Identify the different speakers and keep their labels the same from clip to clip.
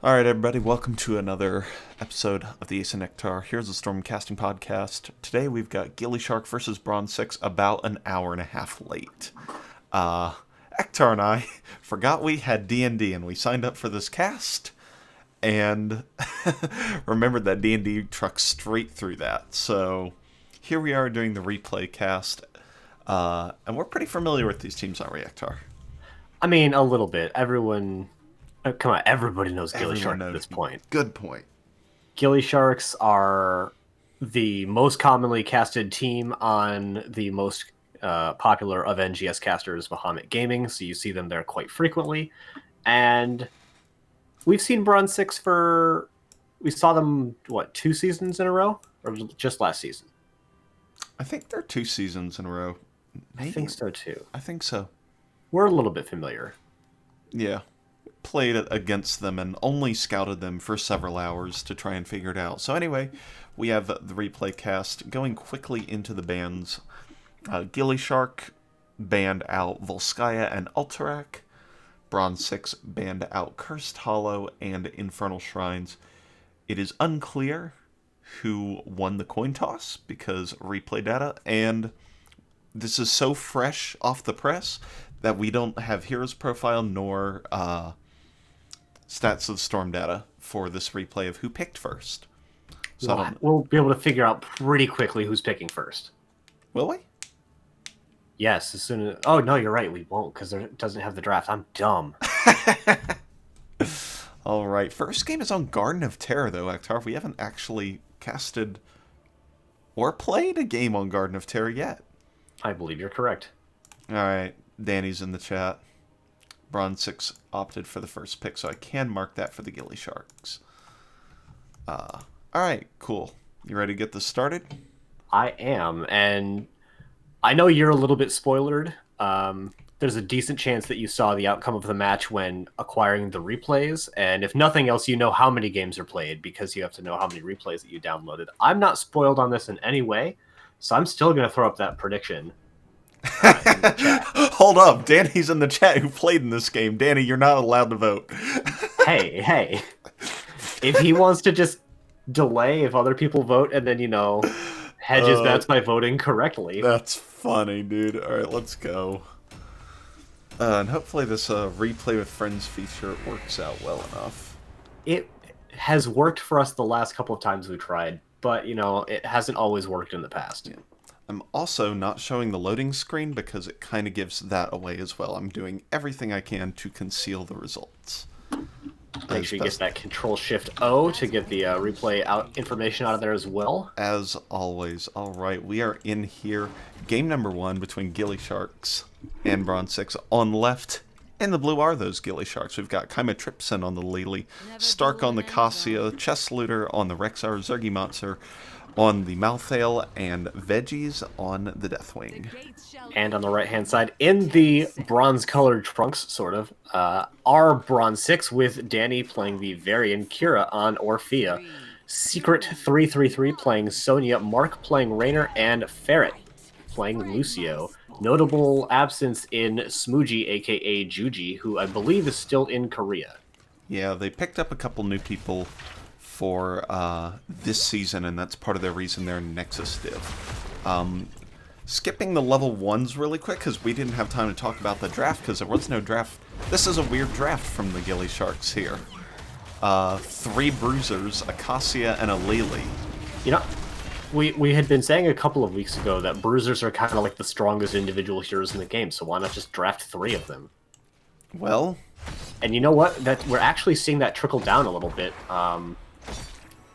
Speaker 1: Alright, everybody, welcome to another episode of the Ace and Nectar. Here's the Stormcasting Podcast. Today we've got Gillyshark versus Bronze 6, about an hour and a half late. Ektar and I forgot we had D&D and we signed up for this cast, and remembered that D&D trucked straight through that. So here we are doing the replay cast, and we're pretty familiar with these teams, aren't we, Ektar?
Speaker 2: I mean, a little bit. Come on, everybody knows
Speaker 1: Everyone
Speaker 2: Gillysharks
Speaker 1: knows.
Speaker 2: at this point.
Speaker 1: Good point.
Speaker 2: Gillysharks are the most commonly casted team on the most popular of NGS casters, Bahamut Gaming, so you see them there quite frequently. And we've seen Bronze 6 we saw them, 2 seasons in a row? Or was it just last season?
Speaker 1: I think they're 2 seasons in a row.
Speaker 2: Maybe. I think so, too.
Speaker 1: I think so.
Speaker 2: We're a little bit familiar.
Speaker 1: Yeah. Played against them and only scouted them for several hours to try and figure it out. So anyway, we have the replay cast going quickly into the bans. Gillyshark banned out Volskaya and Alterac. Bronze 6 banned out Cursed Hollow and Infernal Shrines. It is unclear who won the coin toss because replay data, and this is so fresh off the press that we don't have Heroes Profile nor Stats of Storm data for this replay of who picked first.
Speaker 2: So we'll be able to figure out pretty quickly who's picking first.
Speaker 1: Will we?
Speaker 2: Yes, as soon as... Oh, no, you're right. We won't, because it doesn't have the draft. I'm dumb.
Speaker 1: All right. First game is on Garden of Terror, though, Ektar. We haven't actually casted or played a game on Garden of Terror yet.
Speaker 2: I believe you're correct.
Speaker 1: All right. Danny's in the chat. Bronze 6 opted for the first pick, so I can mark that for the Gillysharks. All right, cool. You ready to get this started?
Speaker 2: I am, and I know you're a little bit spoilered. There's a decent chance that you saw the outcome of the match when acquiring the replays, and if nothing else, you know how many games are played because you have to know how many replays that you downloaded. I'm not spoiled on this in any way, so I'm still going to throw up that prediction.
Speaker 1: Hold up, Danny's in the chat who played in this game. Danny, you're not allowed to vote.
Speaker 2: hey. If he wants to just delay if other people vote and then, hedge his bets by voting correctly.
Speaker 1: That's funny, dude. Alright, let's go. And hopefully this replay with friends feature works out well enough.
Speaker 2: It has worked for us the last couple of times we tried, but, it hasn't always worked in the past.
Speaker 1: Yeah. I'm also not showing the loading screen because it kind of gives that away as well. I'm doing everything I can to conceal the results.
Speaker 2: Make sure you get that Control-Shift-O to get the replay information out of there as well.
Speaker 1: As always. All right, we are in here. Game number 1 between Gillysharks and Bronze 6. On left, in the blue are those Gillysharks. We've got Chymatripsin on the Lily, Stark on the Cassia, Chest Looter on the Rexar, Zergy Monster on the Malthael, and Veggies on the Deathwing.
Speaker 2: And on the right-hand side, in the bronze-colored trunks, sort of, are Bronze 6 with Danny playing the Varian, Kira on Orphea, Secret 333 playing Sonya, Mark playing Raynor, and Ferret playing Lucio. Notable absence in Smoogie, a.k.a. Juji, who I believe is still in Korea.
Speaker 1: Yeah, they picked up a couple new people for this season, and that's part of their reason they're in Nexus div. Skipping the level 1s really quick, because we didn't have time to talk about the draft, because there was no draft. This is a weird draft from the Gillysharks here. 3 Bruisers, a Cassia, and a Lily.
Speaker 2: We had been saying a couple of weeks ago that Bruisers are kind of like the strongest individual heroes in the game, so why not just draft 3 of them?
Speaker 1: Well...
Speaker 2: And you know what? That we're actually seeing that trickle down a little bit.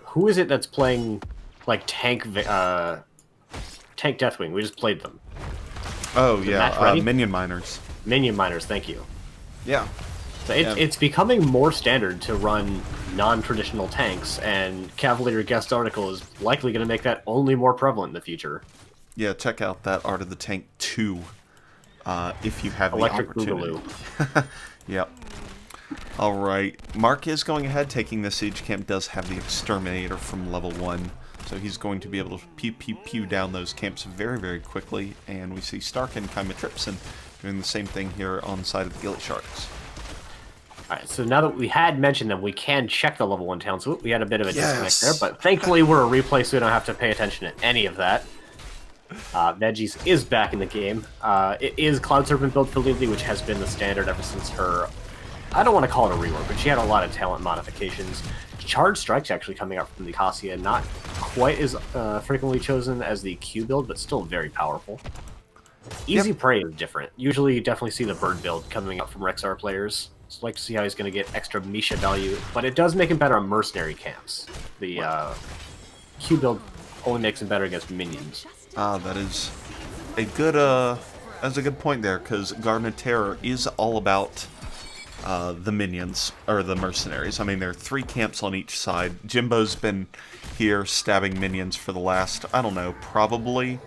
Speaker 2: Who is it that's playing like tank Deathwing? We just played them.
Speaker 1: Oh, yeah, Minion Miners.
Speaker 2: Minion Miners, thank you.
Speaker 1: Yeah.
Speaker 2: So it's becoming more standard to run non-traditional tanks, and Cavalier Guest Article is likely going to make that only more prevalent in the future.
Speaker 1: Yeah, check out that Art of the Tank 2 if you have
Speaker 2: Electric
Speaker 1: the opportunity.
Speaker 2: Boogaloo.
Speaker 1: Yep. Alright, Mark is going ahead, taking the Siege Camp, does have the Exterminator from level 1, so he's going to be able to pew down those camps very, very quickly, and we see Stark and Chymatripsin doing the same thing here on the side of the Gillysharks.
Speaker 2: Alright, so now that we had mentioned them, we can check the level 1 talents. So we had a bit of a disconnect there,
Speaker 1: Yes.
Speaker 2: but thankfully we're a replay, so we don't have to pay attention to any of that. Veggies is back in the game. It is Cloud Serpent build for Lily, which has been the standard ever since her... I don't want to call it a rework, but she had a lot of talent modifications. Charge Strike's actually coming out from the Cassia, not quite as frequently chosen as the Q build, but still very powerful. Easy Prey is different. Usually you definitely see the Bird build coming out from Rexar players. So I'd like to see how he's going to get extra Misha value, but it does make him better on mercenary camps. The Q build only makes him better against minions.
Speaker 1: That is a good that's a good point there, because Garden of Terror is all about the minions, or the mercenaries. I mean, there are 3 camps on each side. Jimbo's been here stabbing minions for the last, I don't know, probably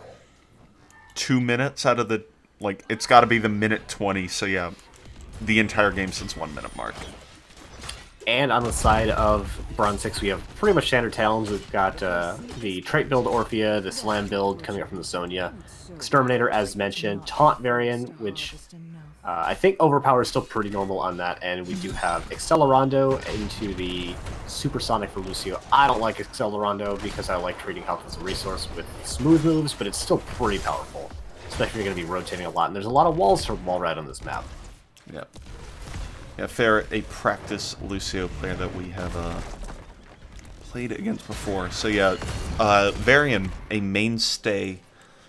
Speaker 1: 2 minutes out of the, like, it's got to be the minute 20, so yeah, the entire game since 1 minute mark.
Speaker 2: And on the side of Bronze 6, we have pretty much standard talents. We've got the trait build Orphea, the Slam build coming up from the Sonya, Exterminator, as mentioned, Taunt variant, which I think Overpower is still pretty normal on that, and we do have Accelerando into the Supersonic for Lucio. I don't like Accelerando because I like treating health as a resource with smooth moves, but it's still pretty powerful, especially if you're going to be rotating a lot, and there's a lot of walls to wall ride on this map.
Speaker 1: Yep. Yeah, Fair, a practice Lucio player that we have played against before. So yeah, Varian, a mainstay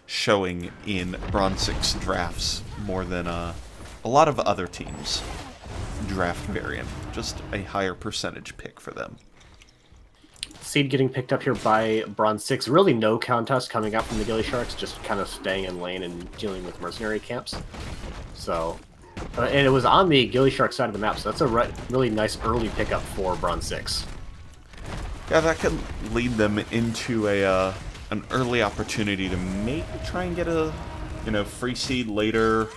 Speaker 1: showing in Bronze 6 drafts more than a lot of other teams draft Varian. Just a higher percentage pick for them.
Speaker 2: Seed getting picked up here by Bronze 6. Really no contest coming out from the Gillysharks, just kind of staying in lane and dealing with mercenary camps. So... and it was on the Gillyshark side of the map, so that's a really nice early pickup for Bronze 6.
Speaker 1: Yeah, that could lead them into an early opportunity to maybe try and get a free seed later,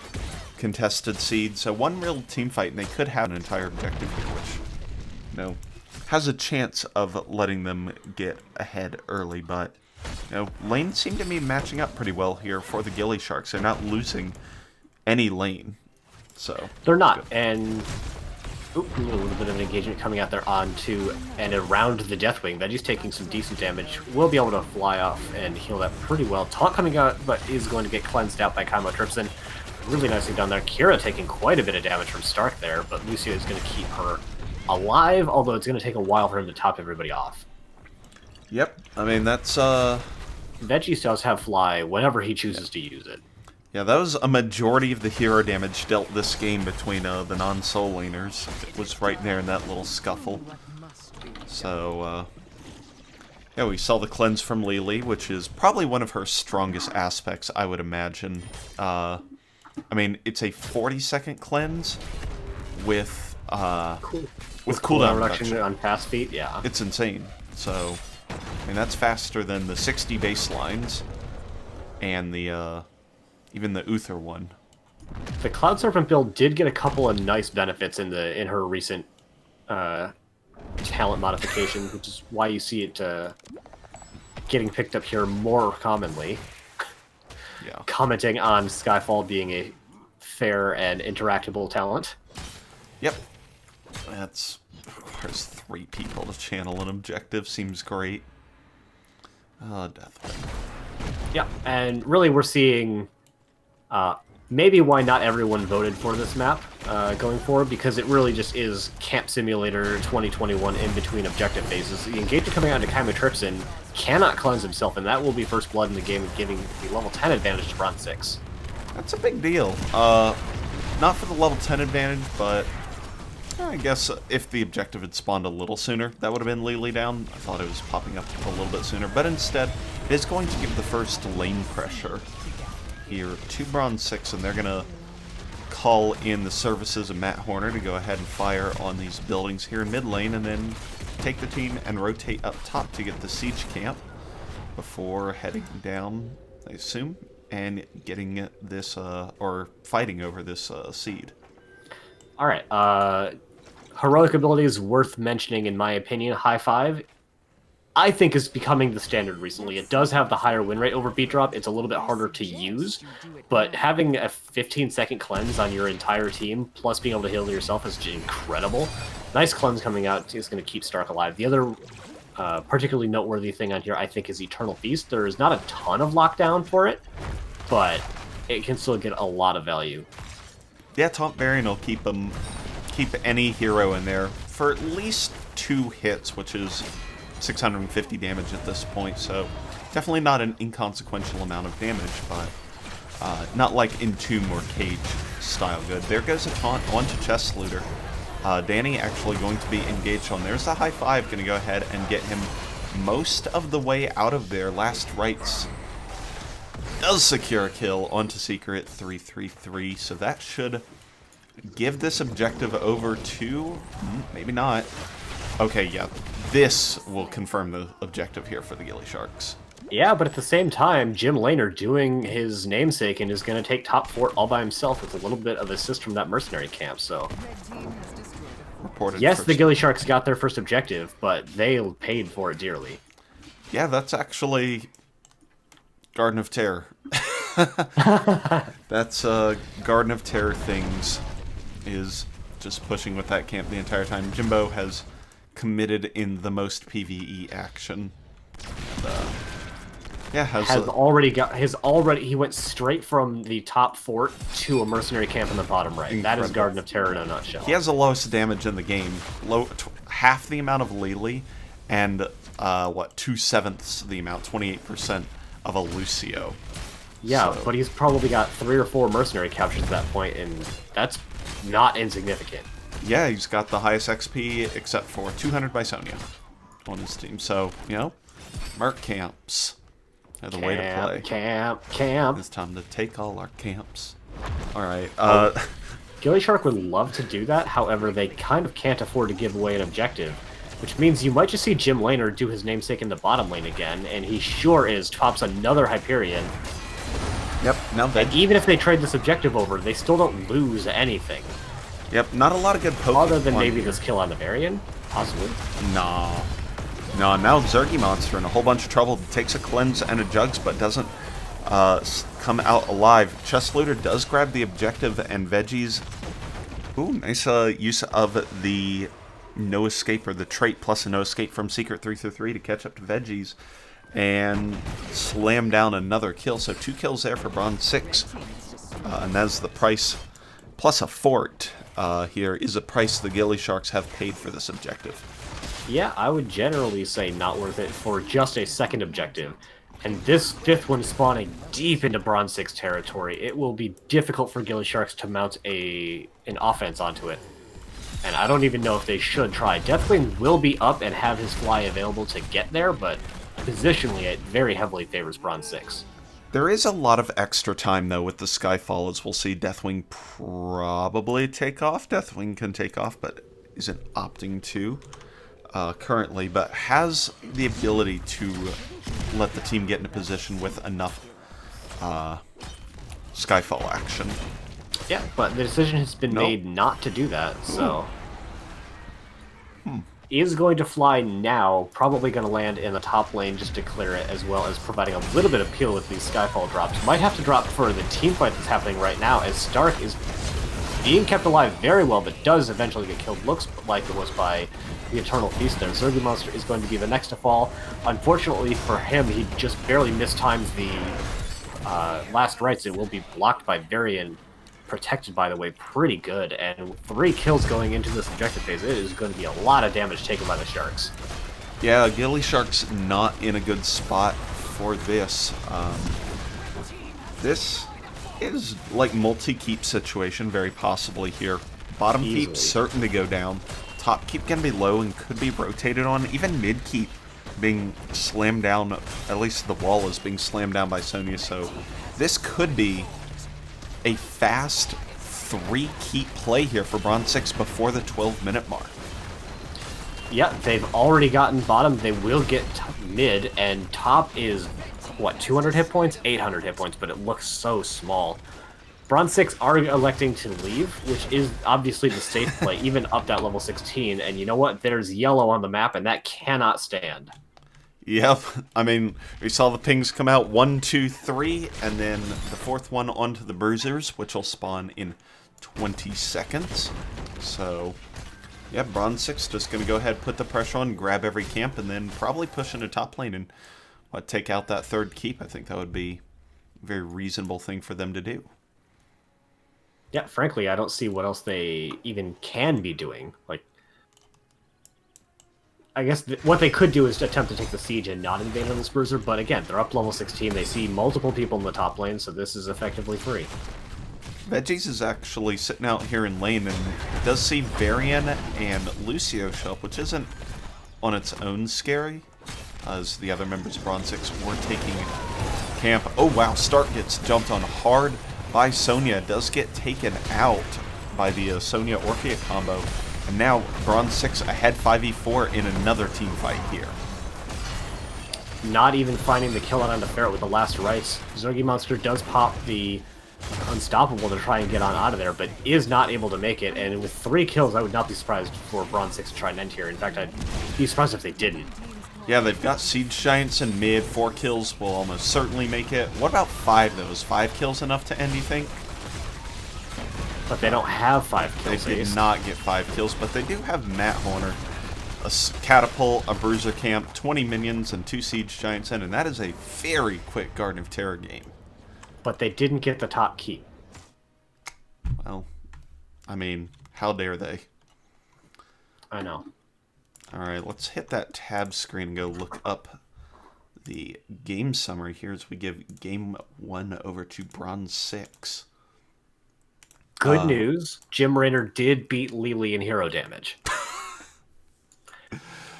Speaker 1: contested seed. So one real team fight, and they could have an entire objective here, which has a chance of letting them get ahead early. But lanes seem to be matching up pretty well here for the Gillysharks. They're not losing any lane. So
Speaker 2: they're not, and a little bit of an engagement coming out there onto and around the Deathwing. Veggie's taking some decent damage. Will be able to fly off and heal that pretty well. Taunt coming out, but is going to get cleansed out by Chymotrypsin. Really nicely done there. Kira taking quite a bit of damage from Stark there, but Lucio is going to keep her alive, although it's going to take a while for him to top everybody off.
Speaker 1: Yep, I mean, that's...
Speaker 2: Veggie does have Fly whenever he chooses to use it.
Speaker 1: Yeah, that was a majority of the hero damage dealt this game between the non-soul laners. It was right there in that little scuffle. So, yeah, we saw the cleanse from Lily, which is probably one of her strongest aspects, I would imagine. I mean, it's a 40-second cleanse with cooldown reduction
Speaker 2: on fast feet, yeah.
Speaker 1: It's insane. So, I mean, that's faster than the 60 baselines and the... even the Uther one.
Speaker 2: The Cloud Serpent build did get a couple of nice benefits in her recent talent modification, which is why you see it getting picked up here more commonly.
Speaker 1: Yeah.
Speaker 2: Commenting on Skyfall being a fair and interactable talent.
Speaker 1: Yep. That's requires 3 people to channel an objective. Seems great. Deathwing.
Speaker 2: Yeah, and really we're seeing maybe why not everyone voted for this map going forward, because it really just is Camp Simulator 2021 in between objective phases. The engagement coming out to Chymotrypsin cannot cleanse himself, and that will be first blood in the game, giving the level 10 advantage to Bronze 6.
Speaker 1: That's a big deal. Not for the level 10 advantage, but I guess if the objective had spawned a little sooner, that would have been Lily down. I thought it was popping up a little bit sooner, but instead, it is going to give the first lane pressure here to Bronze 6, and they're going to call in the services of Matt Horner to go ahead and fire on these buildings here in mid lane, and then take the team and rotate up top to get the siege camp before heading down, I assume, and getting this, or fighting over this seed. Alright,
Speaker 2: heroic abilities worth mentioning in my opinion. High Five. I think is becoming the standard recently. It does have the higher win rate over beat drop. It's a little bit harder to use, but having a 15-second cleanse on your entire team, plus being able to heal yourself, is incredible. Nice cleanse coming out is going to keep Stark alive. The other particularly noteworthy thing on here, I think, is Eternal Feast. There is not a ton of lockdown for it, but it can still get a lot of value.
Speaker 1: Yeah, Taunt Varian will keep any hero in there for at least 2 hits, which is 650 damage at this point, so definitely not an inconsequential amount of damage, but not like Entomb or Cage style good. There goes a taunt onto Chest Looter. Danny actually going to be engaged on. There's a high five, going to go ahead and get him most of the way out of there. Last Rites does secure a kill onto Secret 333, so that should give this objective over to... maybe not. Okay, yeah, this will confirm the objective here for the Gillysharks.
Speaker 2: Yeah, but at the same time, Jim Laner doing his namesake and is going to take top fort all by himself with a little bit of assist from that mercenary camp, so...
Speaker 1: Reported
Speaker 2: yes,
Speaker 1: first.
Speaker 2: the Gillysharks got their first objective, but they paid for it dearly.
Speaker 1: Yeah, that's actually Garden of Terror. That's Garden of Terror things is just pushing with that camp the entire time. Jimbo has committed in the most PvE action. And, yeah, he went straight from the top fort to a mercenary camp in the bottom right. That is Garden of Terror in a nutshell. He has the lowest damage in the game. Half the amount of Lily, and 2/7 the amount, 28% of a Lucio.
Speaker 2: Yeah,
Speaker 1: so.
Speaker 2: But he's probably got 3 or 4 mercenary captures at that point, and that's not insignificant.
Speaker 1: Yeah, he's got the highest XP except for 200 by Sonya on his team. So, Merc camps are the way to play.
Speaker 2: Camp.
Speaker 1: It's time to take all our camps. Alright,
Speaker 2: Gillyshark would love to do that, however, they kind of can't afford to give away an objective, which means you might just see Jim Laner do his namesake in the bottom lane again, and he sure is tops another Hyperion.
Speaker 1: Yep, now
Speaker 2: And even if they trade this objective over, they still don't lose anything.
Speaker 1: Yep, not a lot of good Pokemon.
Speaker 2: Other than maybe this kill on the Varian? Possibly.
Speaker 1: Nah. No, now Zergy Monster in a whole bunch of trouble. Takes a cleanse and a jugs, but doesn't come out alive. Chest Looter does grab the objective, and Veggies... Ooh, nice use of the no escape, or the trait plus a no escape from Secret 333 to catch up to Veggies. And slam down another kill. So 2 kills there for Bronze 6. And that's the price. Plus a fort here is a price the Gillysharks have paid for this objective.
Speaker 2: Yeah, I would generally say not worth it for just a second objective. And this 5th one spawning deep into Bronze 6 territory, it will be difficult for Gillysharks to mount an offense onto it. And I don't even know if they should try. Deathwing will be up and have his fly available to get there, but positionally it very heavily favors Bronze 6.
Speaker 1: There is a lot of extra time, though, with the Skyfall, as we'll see Deathwing probably take off. Deathwing can take off, but isn't opting to currently, but has the ability to let the team get in a position with enough Skyfall action.
Speaker 2: Yeah, but the decision has been made not to do that, so... Is going to fly now, probably going to land in the top lane just to clear it, as well as providing a little bit of peel with these Skyfall drops. Might have to drop for the team fight that's happening right now, as Stark is being kept alive very well, but does eventually get killed. Looks like it was by the Eternal Feast there. Zergy Monster is going to be the next to fall. Unfortunately for him, he just barely mistimes the last rites. It will be blocked by Varian. Protected, by the way, pretty good, and 3 kills going into this objective phase. It is going to be a lot of damage taken by the Sharks.
Speaker 1: Yeah, Gillysharks not in a good spot for this. This is like multi-keep situation, very possibly here. Bottom keep certain to go down. Top keep can be low and could be rotated on. Even mid keep being slammed down, at least the wall is being slammed down by Sonya, so this could be a fast 3 keep play here for Bronze 6 before the 12-minute mark.
Speaker 2: Yeah, they've already gotten bottom. They will get mid, and top is, what, 200 hit points? 800 hit points, but it looks so small. Bronze 6 are electing to leave, which is obviously the safe play, even up that level 16. And you know what? There's yellow on the map, and that cannot stand.
Speaker 1: Yep. I mean, we saw the pings come out 1, 2, 3, and then the fourth one onto the bruisers, which will spawn in 20 seconds. So, yeah, Bronze 6 just going to go ahead, put the pressure on, grab every camp, and then probably push into top lane and take out that third keep. I think that would be a very reasonable thing for them to do.
Speaker 2: Yeah, frankly, I don't see what else they even can be doing. Like, I guess what they could do is attempt to take the siege and not invade on this bruiser, but again, they're up level 16, they see multiple people in the top lane, so this is effectively free.
Speaker 1: Veggies is actually sitting out here in lane and does see Varian and Lucio show up, which isn't on its own scary, as the other members of Bronze 6 were taking camp. Oh wow, Stark gets jumped on hard by Sonya, does get taken out by the Sonya Orphea combo, and now Bronze 6 ahead 5v4 in another team fight here.
Speaker 2: Not even finding the kill on the ferret with the last rites. Zergy Monster does pop the Unstoppable to try and get on out of there, but is not able to make it, and with 3 kills, I would not be surprised for Bronze 6 to try and end here. In fact, I'd be surprised if they didn't.
Speaker 1: Yeah, they've got Siege Giants in mid. 4 kills will almost certainly make it. What about 5, though? Is 5 kills enough to end, you think?
Speaker 2: But they don't have 5 kills.
Speaker 1: They did not get 5 kills, but they do have Matt Horner, a Catapult, a Bruiser Camp, 20 minions, and 2 Siege Giants in, and that is a very quick Garden of Terror game.
Speaker 2: But they didn't get the top keep.
Speaker 1: Well, I mean, how dare they?
Speaker 2: I know.
Speaker 1: Alright, let's hit that tab screen and go look up the game summary here as we give Game 1 over to Bronze 6.
Speaker 2: Good news, Jim Raynor did beat Lily in hero damage.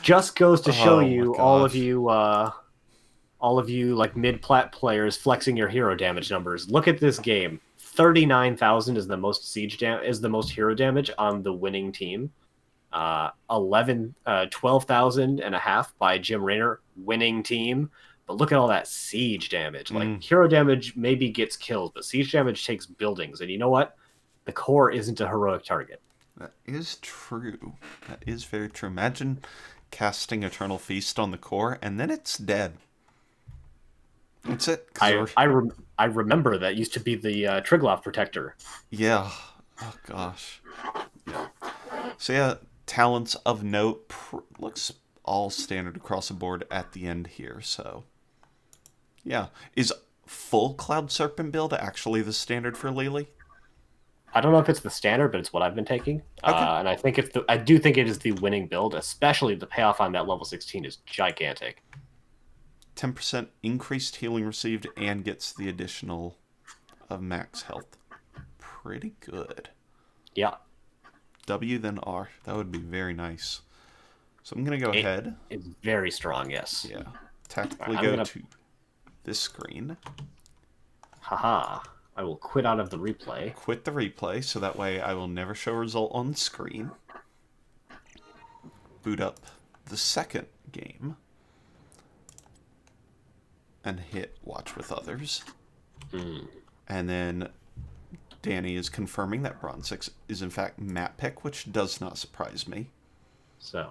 Speaker 2: Just goes to show you, all of you like mid-plat players flexing your hero damage numbers. Look at this game. 39,000 is the most hero damage on the winning team. 12,000 and a half by Jim Raynor, winning team. But look at all that siege damage. Like, hero damage maybe gets kills, but siege damage takes buildings. And you know what? The core isn't a heroic target.
Speaker 1: That is true. That is very true. Imagine casting Eternal Feast on the core, and then it's dead. That's it.
Speaker 2: I remember that used to be the Triglav protector.
Speaker 1: Yeah. Oh, gosh. Yeah. So, yeah, talents of note. Looks all standard across the board at the end here, so. Yeah. Is full Cloud Serpent build actually the standard for Lily?
Speaker 2: I don't know if it's the standard, but it's what I've been taking.
Speaker 1: Okay.
Speaker 2: And I think I do think it is the winning build, especially the payoff on that level 16 is gigantic.
Speaker 1: 10% increased healing received and gets the additional of max health. Pretty good.
Speaker 2: Yeah.
Speaker 1: W then R. That would be very nice. So I'm going to go ahead.
Speaker 2: It's very strong, yes.
Speaker 1: Yeah. Tactically go to this screen.
Speaker 2: Haha. I will quit out of the replay.
Speaker 1: Quit the replay, so that way I will never show a result on screen. Boot up the second game. And hit watch with others. And then Danny is confirming that Bronze 6 is in fact map pick, which does not surprise me.
Speaker 2: So.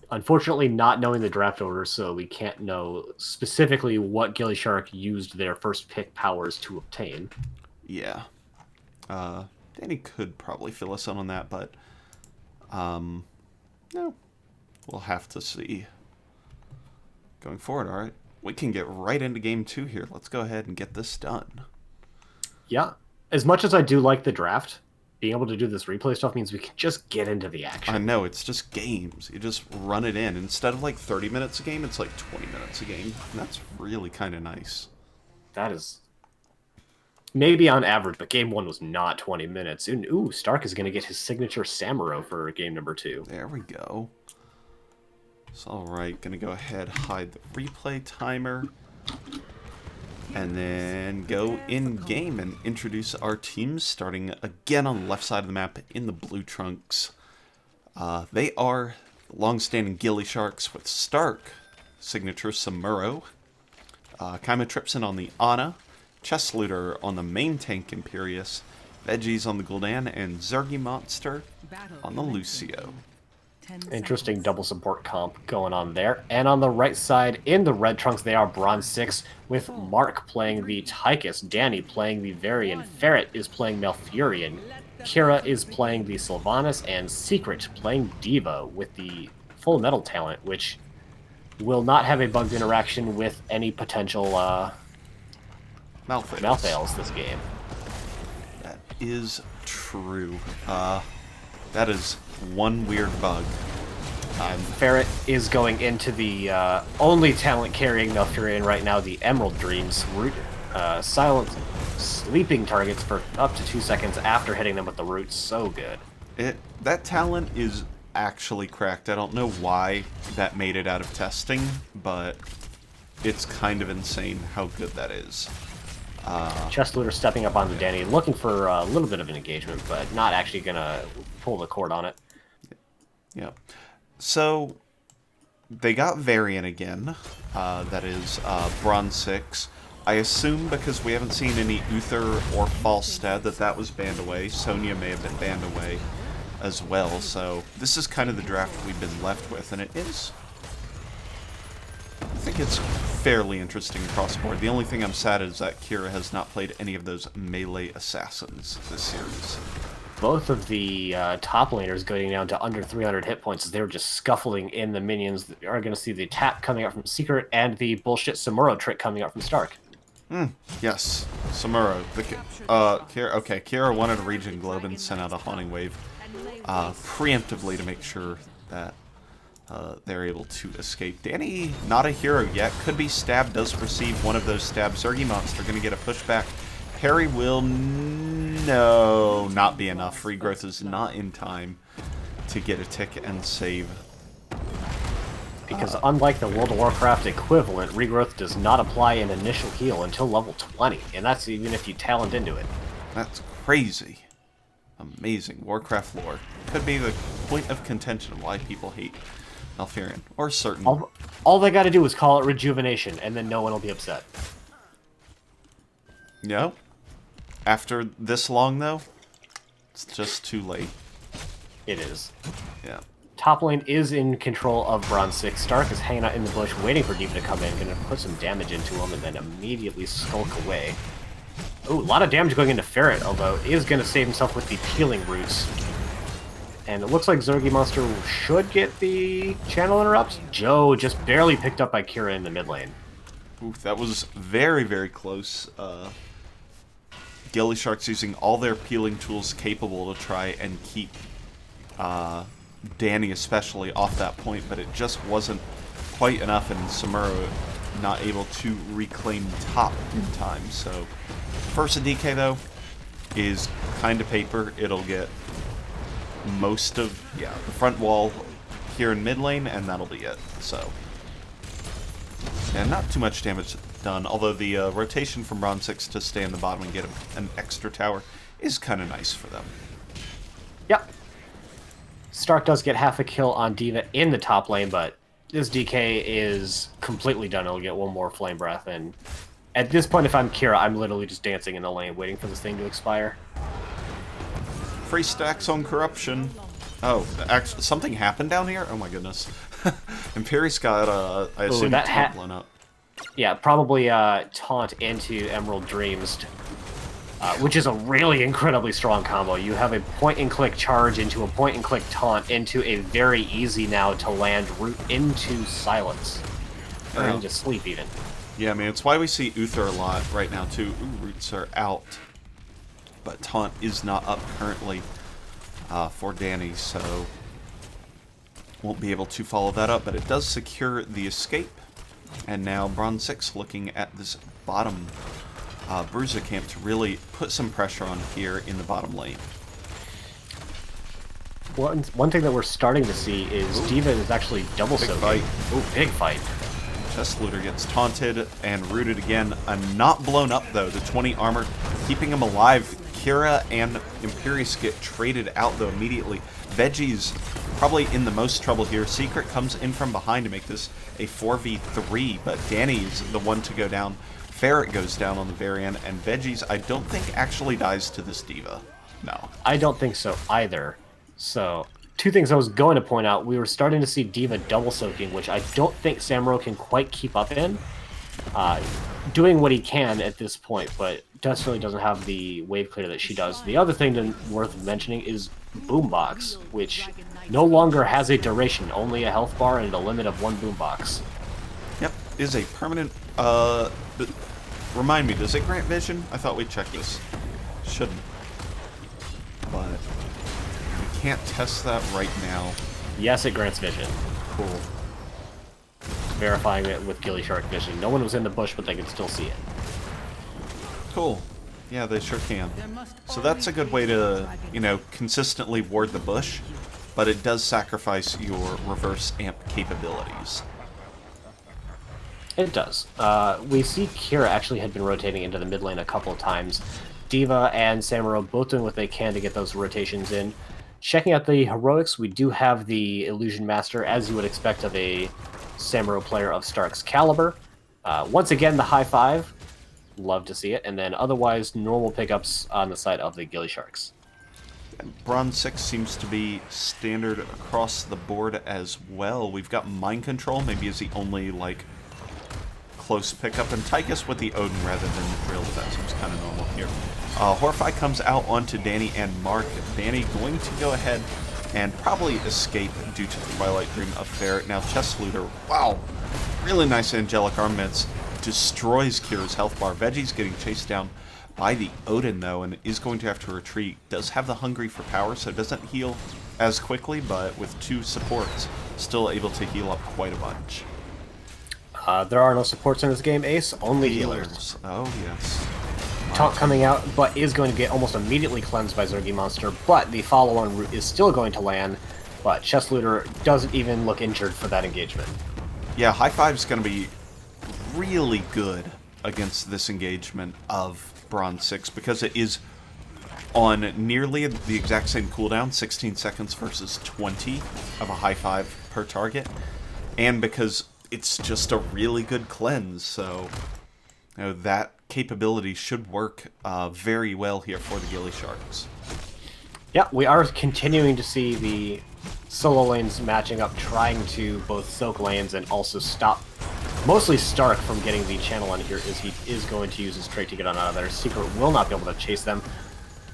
Speaker 2: Unfortunately, not knowing the draft order, so we can't know specifically what Gillyshark used their first pick powers to obtain.
Speaker 1: Yeah. Danny could probably fill us in on that, but no. We'll have to see. Going forward, alright. We can get right into game 2 here. Let's go ahead and get this done.
Speaker 2: Yeah. As much as I do like the draft, being able to do this replay stuff means we can just get into the action.
Speaker 1: I know, it's just games. You just run it in. Instead of like 30 minutes a game, it's like 20 minutes a game. And that's really kind of nice.
Speaker 2: That is maybe on average, but game 1 was not 20 minutes. And, ooh, Stark is going to get his signature Samuro for game number 2.
Speaker 1: There we go. So, alright, gonna go ahead, hide the replay timer. And then go in-game and introduce our teams, starting again on the left side of the map in the blue trunks. They are long-standing Gillysharks with Stark, signature Samuro, Chymotrypsin on the Ana, Chest Looter on the main tank Imperious, Veggies on the Gul'dan, and Zergy Monster on the Lucio.
Speaker 2: Interesting double support comp going on there. And on the right side, in the red trunks, they are Bronze 6, with Mark playing the Tychus, Danny playing the Varian, Ferret is playing Malfurion, Kira is playing the Sylvanas, and Secret playing Diva with the Full Metal talent, which will not have a bugged interaction with any potential Malfails this game.
Speaker 1: That is true. That is one weird bug.
Speaker 2: Ferret is going into the only talent carrying Malfurion right now, the Emerald Dreams. Root, silent sleeping targets for up to 2 seconds after hitting them with the root. So good.
Speaker 1: That talent is actually cracked. I don't know why that made it out of testing, but it's kind of insane how good that is.
Speaker 2: Chest Looter stepping up onto Danny, looking for a little bit of an engagement, but not actually going to pull the cord on it.
Speaker 1: Yep. So, they got Varian again. That is Bronze 6. I assume because we haven't seen any Uther or Falstad that was banned away. Sonya may have been banned away as well. So, this is kind of the draft we've been left with, and it is... I think it's fairly interesting across the board. The only thing I'm sad is that Kira has not played any of those melee assassins this series.
Speaker 2: Both of the top laners going down to under 300 hit points as they were just scuffling in the minions. That are going to see the tap coming out from Secret and the bullshit Samuro trick coming out from Stark.
Speaker 1: Yes, Samuro. Kira wanted a region globe and sent out a haunting wave preemptively to make sure that they're able to escape. Danny, not a hero yet. Could be stabbed, does receive one of those stabs. Zergy Monster going to get a pushback. Parry will not be enough. Regrowth is not in time to get a tick and save.
Speaker 2: Because unlike the World of Warcraft equivalent, Regrowth does not apply an initial heal until level 20, and that's even if you talent into it.
Speaker 1: That's crazy. Amazing. Warcraft lore. Could be the point of contention of why people hate Malfurion. Or certain.
Speaker 2: All they gotta do is call it rejuvenation, and then no one will be upset.
Speaker 1: Yep. After this long, though, it's just too late.
Speaker 2: It is.
Speaker 1: Yeah.
Speaker 2: Top lane is in control of Bronze 6. Stark is hanging out in the bush, waiting for Diva to come in, gonna put some damage into him, and then immediately skulk away. Ooh, a lot of damage going into Ferret, although is gonna save himself with the peeling roots. And it looks like Zergy Monster should get the channel interrupt. Joe just barely picked up by Kira in the mid lane.
Speaker 1: Oof, that was very, very close. Gillysharks using all their peeling tools capable to try and keep Danny especially off that point, but it just wasn't quite enough, and Samuro not able to reclaim top in time. So, first DK though is kind of paper. It'll get most of the front wall here in mid lane, and that'll be it. So, and not too much damage done, although the rotation from Bronze 6 to stay in the bottom and get an extra tower is kind of nice for them.
Speaker 2: Yep. Stark does get half a kill on Diva in the top lane, but this DK is completely done. He'll get one more Flame Breath, and at this point, if I'm Kira, I'm literally just dancing in the lane, waiting for this thing to expire.
Speaker 1: Free stacks on corruption. Oh, actually, something happened down here? Oh my goodness. Imperius got, I assume, taunt blown up.
Speaker 2: Yeah, probably taunt into Emerald Dreams, which is a really incredibly strong combo. You have a point-and-click charge into a point-and-click taunt into a very easy now to land root into silence. Or into sleep, even.
Speaker 1: Yeah, I mean, it's why we see Uther a lot right now, too. Ooh, roots are out. But taunt is not up currently for Danny, so won't be able to follow that up. But it does secure the escape. And now Bronze 6 looking at this bottom Bruiser camp to really put some pressure on here in the bottom lane.
Speaker 2: One thing that we're starting to see is Diva is actually double soaking. Ooh, big fight.
Speaker 1: Chest Looter gets taunted and rooted again. Not blown up though. The 20 armor keeping him alive. Kira and Imperius get traded out though immediately. Veggie's probably in the most trouble here. Secret comes in from behind to make this a 4v3, but Danny's the one to go down. Ferret goes down on the Varian, and Veggie's, I don't think, actually dies to this Diva. No.
Speaker 2: I don't think so either. So, two things I was going to point out. We were starting to see D.Va double soaking, which I don't think Samuro can quite keep up in. Doing what he can at this point, but definitely doesn't have the wave clear that she does. The other thing worth mentioning is Boombox, which no longer has a duration, only a health bar and a limit of 1 Boombox.
Speaker 1: Yep, is a permanent, remind me, does it grant vision? I thought we checked this. Shouldn't. But we can't test that right now.
Speaker 2: Yes, it grants vision.
Speaker 1: Cool.
Speaker 2: Verifying it with Gillyshark vision. No one was in the bush, but they could still see it.
Speaker 1: Cool. Yeah, they sure can. So that's a good way to, you know, consistently ward the bush, but it does sacrifice your reverse amp capabilities.
Speaker 2: It does. We see Kira actually had been rotating into the mid lane a couple of times. D.Va and Samuro both doing what they can to get those rotations in. Checking out the heroics, we do have the Illusion Master, as you would expect of a Samuro player of Stark's caliber. Once again, the high five. Love to see it. And then otherwise, normal pickups on the side of the Gillysharks.
Speaker 1: Bronze 6 seems to be standard across the board as well. We've got Mind Control, maybe is the only, like, close pickup. And Tychus with the Odin rather than the Drill. That seems kind of normal here. Horfai comes out onto Danny and Mark. Danny going to go ahead and probably escape due to the Twilight Dream affair. Now, Chest Looter, wow, really nice angelic armaments, destroys Kira's health bar. Veggie's getting chased down by the Odin, though, and is going to have to retreat. Does have the Hungry for power, so it doesn't heal as quickly, but with 2 supports, still able to heal up quite a bunch.
Speaker 2: There are no supports in this game, Ace, only healers.
Speaker 1: Oh, yes.
Speaker 2: Taunt coming out, but is going to get almost immediately cleansed by Zergy Monster, but the follow-on route is still going to land, but Chest Looter doesn't even look injured for that engagement.
Speaker 1: Yeah, High Five's going to be really good against this engagement of Bronze 6 because it is on nearly the exact same cooldown, 16 seconds versus 20 of a High Five per target, and because it's just a really good cleanse, so you know, that capability should work very well here for the Gillysharks.
Speaker 2: Yeah, we are continuing to see the solo lanes matching up, trying to both soak lanes and also stop mostly Stark from getting the channel on here, as he is going to use his trait to get on out of there. Secret will not be able to chase them.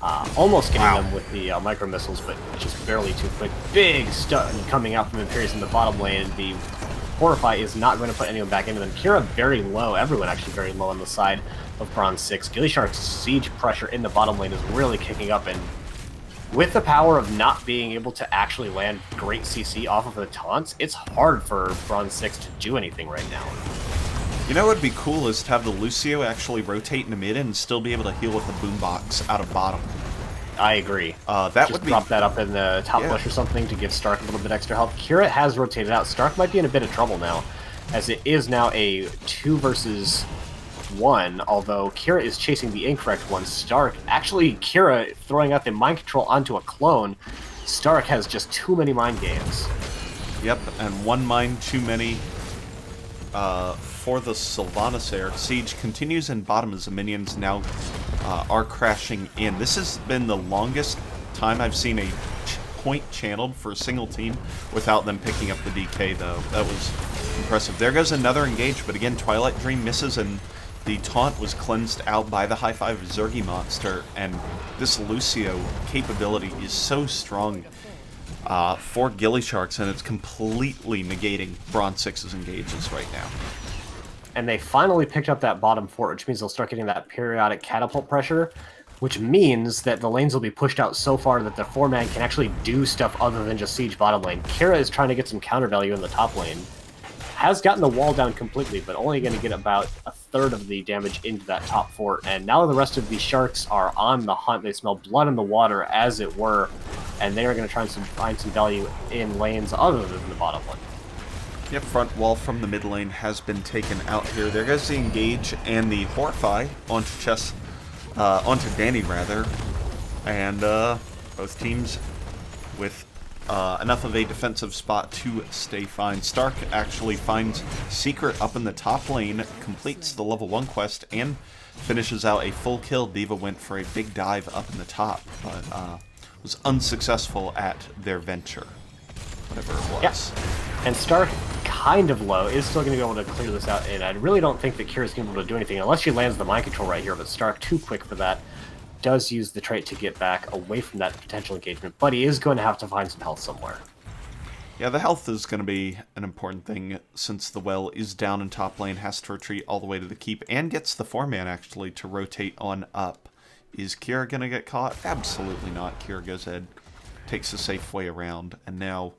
Speaker 2: Almost getting them with the micro missiles, but just barely too quick. Big stun coming out from Imperius in the bottom lane. The Horrify is not going to put anyone back into them. Kira very low, everyone actually very low on the side of Bronze 6. Gillyshark's siege pressure in the bottom lane is really kicking up, and with the power of not being able to actually land great CC off of the taunts, it's hard for Bronze 6 to do anything right now.
Speaker 1: You know what would be cool is to have the Lucio actually rotate into mid and still be able to heal with the boombox out of bottom.
Speaker 2: I agree.
Speaker 1: That
Speaker 2: Just
Speaker 1: would be...
Speaker 2: drop that up in the top bush or something to give Stark a little bit extra help. Kira has rotated out. Stark might be in a bit of trouble now, as it is now a 2 versus 1, although Kira is chasing the incorrect one. Stark, actually Kira throwing out the mind control onto a clone. Stark has just too many mind games.
Speaker 1: Yep, and 1 mind too many for the Sylvanas. Siege continues in bottom as the minions now are crashing in. This has been the longest time I've seen a point channeled for a single team without them picking up the DK, though. That was impressive. There goes another engage, but again, Twilight Dream misses, and the taunt was cleansed out by the High Five Zergy Monster, and this Lucio capability is so strong for Gillysharks, and it's completely negating Bronze 6's engages right now.
Speaker 2: And they finally picked up that bottom fort, which means they'll start getting that periodic catapult pressure, which means that the lanes will be pushed out so far that the 4-man can actually do stuff other than just siege bottom lane. Kira is trying to get some counter value in the top lane. Has gotten the wall down completely, but only going to get about a third of the damage into that top fort. And now the rest of the Sharks are on the hunt. They smell blood in the water, as it were, and they are going to try and find some value in lanes other than the bottom one.
Speaker 1: Yep, front wall from the mid lane has been taken out here. There goes the engage and the Horrify onto Danny rather, and both teams with enough of a defensive spot to stay fine. Stark actually finds Secret up in the top lane, completes the level 1 quest, and finishes out a full kill. D.Va went for a big dive up in the top, but was unsuccessful at their venture. whatever it was.
Speaker 2: Yeah. And Stark, kind of low, is still going to be able to clear this out, and I really don't think that Kira's going to be able to do anything unless she lands the mind control right here, but Stark, too quick for that, does use the trait to get back away from that potential engagement, but he is going to have to find some health somewhere.
Speaker 1: Yeah, the health is going to be an important thing since the well is down in top lane, has to retreat all the way to the keep, and gets the 4-man actually to rotate on up. Is Kira going to get caught? Absolutely not. Kira goes ahead, takes the safe way around, and now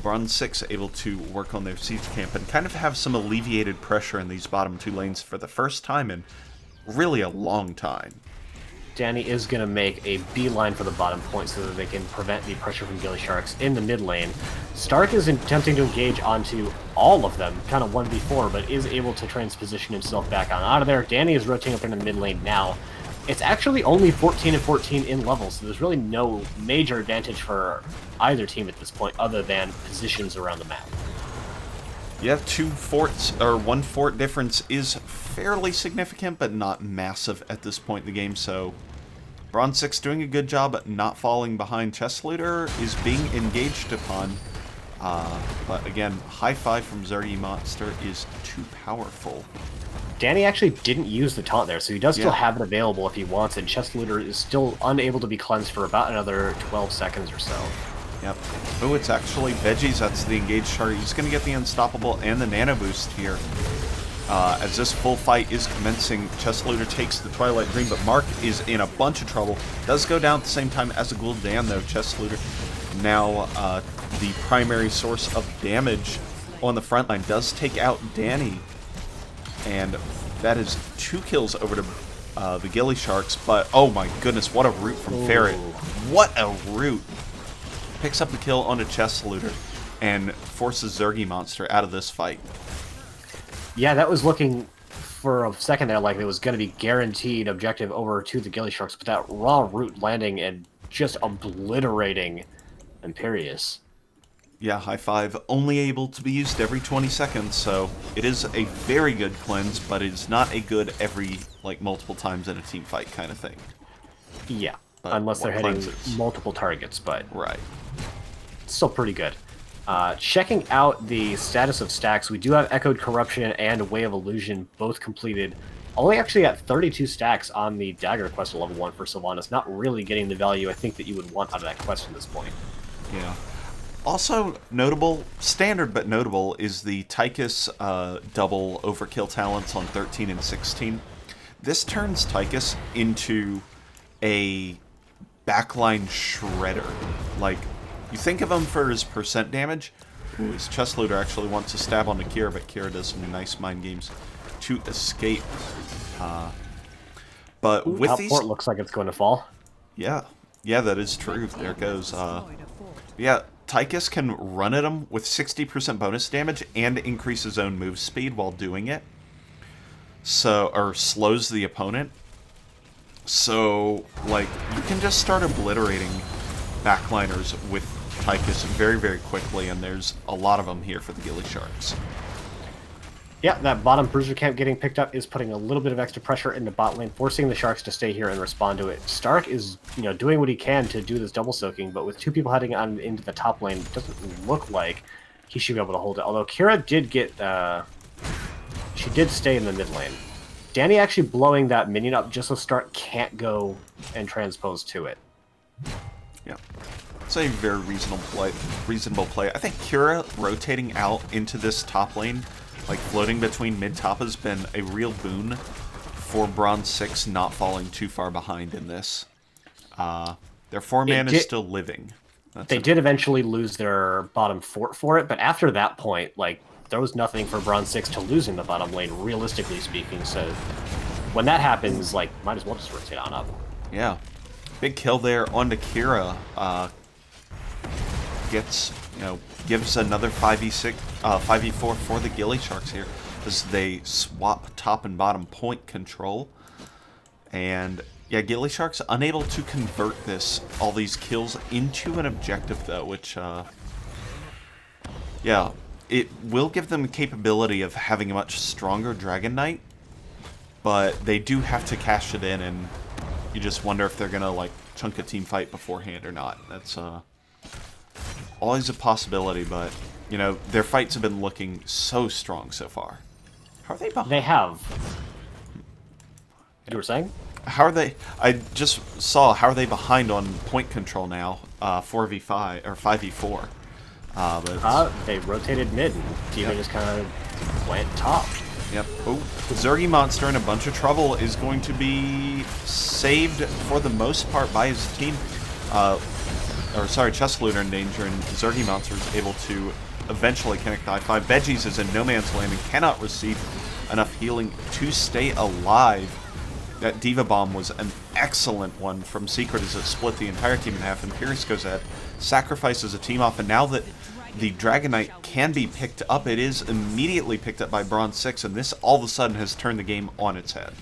Speaker 1: Bronze 6 able to work on their siege camp and kind of have some alleviated pressure in these bottom 2 lanes for the first time in really a long time.
Speaker 2: Danny is going to make a beeline for the bottom point so that they can prevent the pressure from Gillysharks in the mid lane. Stark is attempting to engage onto all of them, kind of 1v4, but is able to transposition himself back on out of there. Danny is rotating up into the mid lane now. It's actually only 14 and 14 in level, so there's really no major advantage for either team at this point other than positions around the map.
Speaker 1: Yeah, 2 forts, or 1 fort difference is fairly significant, but not massive at this point in the game, so Bronze 6 doing a good job at not falling behind. Chest Looter is being engaged upon, but again, high five from Zergy Monster is too powerful.
Speaker 2: Danny actually didn't use the taunt there, so he does still have it available if he wants, and Chest Looter is still unable to be cleansed for about another 12 seconds or so.
Speaker 1: Yep. Oh, it's actually Veggies. That's the engaged chart. He's going to get the Unstoppable and the Nano Boost here. As this full fight is commencing, Chest Looter takes the Twilight Dream, but Mark is in a bunch of trouble. Does go down at the same time as a Gul'dan, though. Chest Looter, now the primary source of damage on the front line, does take out Danny. And that is 2 kills over to the Gillysharks, but oh my goodness, what a root from Ferret. What a root. Picks up the kill onto Chest Looter and forces Zergy Monster out of this fight.
Speaker 2: Yeah, that was looking for a second there like it was going to be guaranteed objective over to the Gillysharks, but that raw root landing and just obliterating Imperius.
Speaker 1: Yeah, high five. Only able to be used every 20 seconds, so it is a very good cleanse, but it's not a good every, like, multiple times in a team fight kind of thing.
Speaker 2: Yeah,
Speaker 1: But
Speaker 2: unless they're hitting
Speaker 1: cleanses?
Speaker 2: multiple targets, but
Speaker 1: Right.
Speaker 2: it's still pretty good. Checking out the status of stacks, we do have Echoed Corruption and Way of Illusion both completed. Only actually at 32 stacks on the Dagger quest at level 1 for Sylvanas. Not really getting the value I think that you would want out of that quest at this point.
Speaker 1: Yeah. Also notable, standard but notable, is the Tychus double overkill talents on 13 and 16. This turns Tychus into a backline shredder. Like, you think of him for his percent damage. Ooh, his Chest Looter actually wants to stab onto Kira, but Kira does some nice mind games to escape. But
Speaker 2: Ooh,
Speaker 1: with
Speaker 2: top
Speaker 1: these...
Speaker 2: port looks like it's going to fall.
Speaker 1: Yeah, that is true. There it goes. Yeah, Tychus can run at him with 60% bonus damage and increase his own move speed while doing it. So, or slows the opponent. So, like, you can just start obliterating backliners with Tychus very, very quickly, and there's a lot of them here for the Gillysharks.
Speaker 2: Yeah, that bottom bruiser camp getting picked up is putting a little bit of extra pressure in the bot lane, forcing the Sharks to stay here and respond to it. Stark is, doing what he can to do this double soaking, but with 2 people heading on into the top lane, it doesn't look like he should be able to hold it. Although Kira did get, she did stay in the mid lane. Danny actually blowing that minion up just so Stark can't go and transpose to it.
Speaker 1: Yeah. It's a very reasonable play. I think Kira rotating out into this top lane, like floating between mid-top, has been a real boon for Bronze 6 not falling too far behind in this. Their 4-man is still living.
Speaker 2: They did eventually lose their bottom fort for it, but after that point, like, there was nothing for Bronze 6 to lose in the bottom lane, realistically speaking, so when that happens, like, might as well just rotate on up.
Speaker 1: Yeah. Big kill there onto Kira. Gets, gives another 5v4 for the Gillysharks here as they swap top and bottom point control. And yeah, Gillysharks unable to convert all these kills into an objective though, which yeah, it will give them the capability of having a much stronger Dragon Knight, but they do have to cash it in, and you just wonder if they're gonna like chunk a team fight beforehand or not. That's always a possibility, but, you know, their fights have been looking so strong so far. How are they behind?
Speaker 2: They have. You were saying?
Speaker 1: How are they? I just saw, how are they behind on point control now? 4v5, or 5v4.
Speaker 2: They rotated mid, and Diva just kind of went top.
Speaker 1: Yep. Oh, Zergy Monster in a bunch of trouble is going to be saved for the most part by his team. Chest Looter in danger, and Zergy Monster is able to eventually connect the I-5. Veggies is in no man's land and cannot receive enough healing to stay alive. That Diva Bomb was an excellent one from Secret as it split the entire team in half, and Pierce goes ahead, sacrifices a team off, and now that the Dragon Knight can be picked up, it is immediately picked up by Bronze 6, and this all of a sudden has turned the game on its head.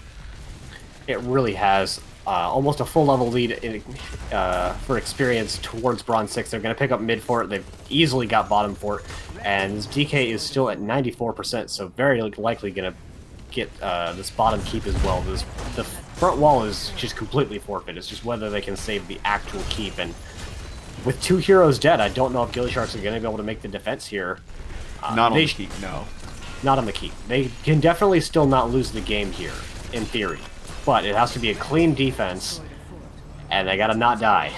Speaker 2: It really has. Almost a full level lead for experience towards Bronze 6. They're going to pick up mid fort. They've easily got bottom fort, and DK is still at 94%, so very likely going to get this bottom keep as well. The front wall is just completely forfeit. It's just whether they can save the actual keep, and with 2 heroes dead, I don't know if Gillysharks are going to be able to make the defense here.
Speaker 1: Not on the keep, no.
Speaker 2: Not on the keep. They can definitely still not lose the game here, in theory. But it has to be a clean defense, and they gotta not die.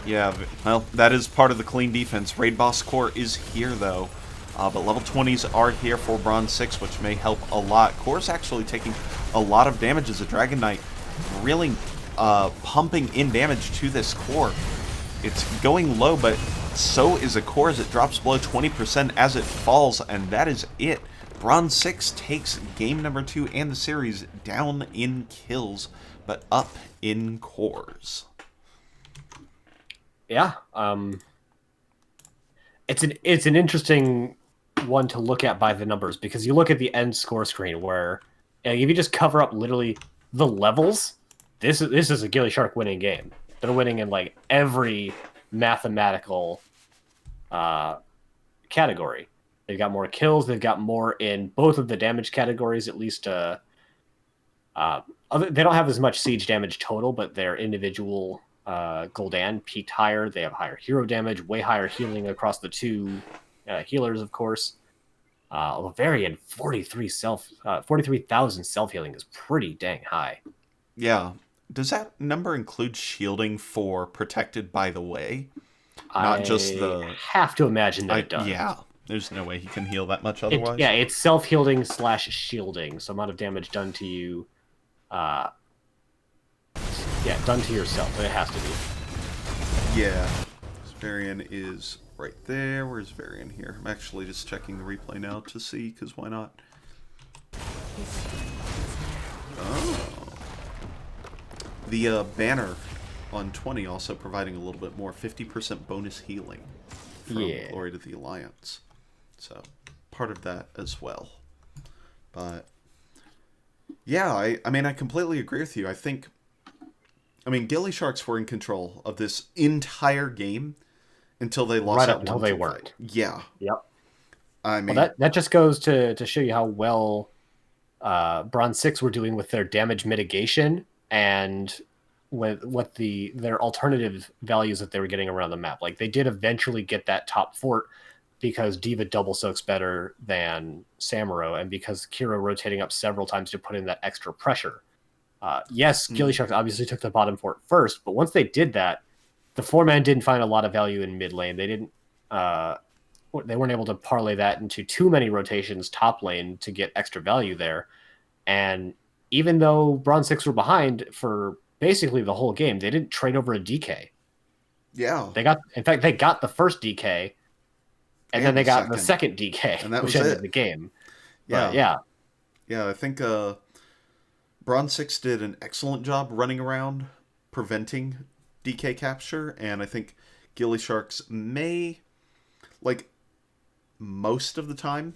Speaker 1: Yeah, well, that is part of the clean defense. Raid Boss Core is here, though. But level 20s are here for Bronze 6, which may help a lot. Core's actually taking a lot of damage as a Dragon Knight, really pumping in damage to this core. It's going low, but so is a core as it drops below 20% as it falls, and that is it. Bronze 6 takes game number 2 and the series, down in kills, but up in cores.
Speaker 2: Yeah, it's an interesting one to look at by the numbers, because you look at the end score screen where, if you just cover up literally the levels, this is a Gillyshark winning game. They're winning in like every mathematical category. They've got more kills. They've got more in both of the damage categories, at least. They don't have as much siege damage total, but their individual Gul'dan peaked higher. They have higher hero damage, way higher healing across the 2 healers, of course. Lavarian, 43,000 self-healing is pretty dang high.
Speaker 1: Yeah. Does that number include shielding for Protected by the Way? Not just the...
Speaker 2: I have to imagine that it does.
Speaker 1: Yeah. There's no way he can heal that much otherwise.
Speaker 2: It's self-healing / shielding. So amount of damage done to you. Done to yourself. It has to be.
Speaker 1: Yeah. Varian is right there. Where's Varian here? I'm actually just checking the replay now to see, because why not? Oh. The banner on 20 also providing a little bit more, 50% bonus healing from Glory to the Alliance. So, part of that as well. But, yeah, I mean, I completely agree with you. I mean, Gillysharks were in control of this entire game until they lost
Speaker 2: right
Speaker 1: that
Speaker 2: up until they weren't.
Speaker 1: Yeah.
Speaker 2: Yep.
Speaker 1: I mean,
Speaker 2: that just goes to show you how well Bronze 6 were doing with their damage mitigation and with what their alternative values that they were getting around the map. Like, they did eventually get that top fort because Diva double soaks better than Samuro, and because Kira rotating up several times to put in that extra pressure. Gillysharks obviously took the bottom fort first, but once they did that, the 4-man didn't find a lot of value in mid lane. They weren't able to parlay that into too many rotations top lane to get extra value there. And even though Bronze 6 were behind for basically the whole game, they didn't trade over a DK.
Speaker 1: Yeah.
Speaker 2: They got the first DK, and then they got the second DK,
Speaker 1: and that
Speaker 2: which
Speaker 1: was
Speaker 2: ended
Speaker 1: it.
Speaker 2: the game.
Speaker 1: Yeah. Yeah, I think Bronze 6 did an excellent job running around preventing DK capture, and I think Gillysharks may, like, most of the time,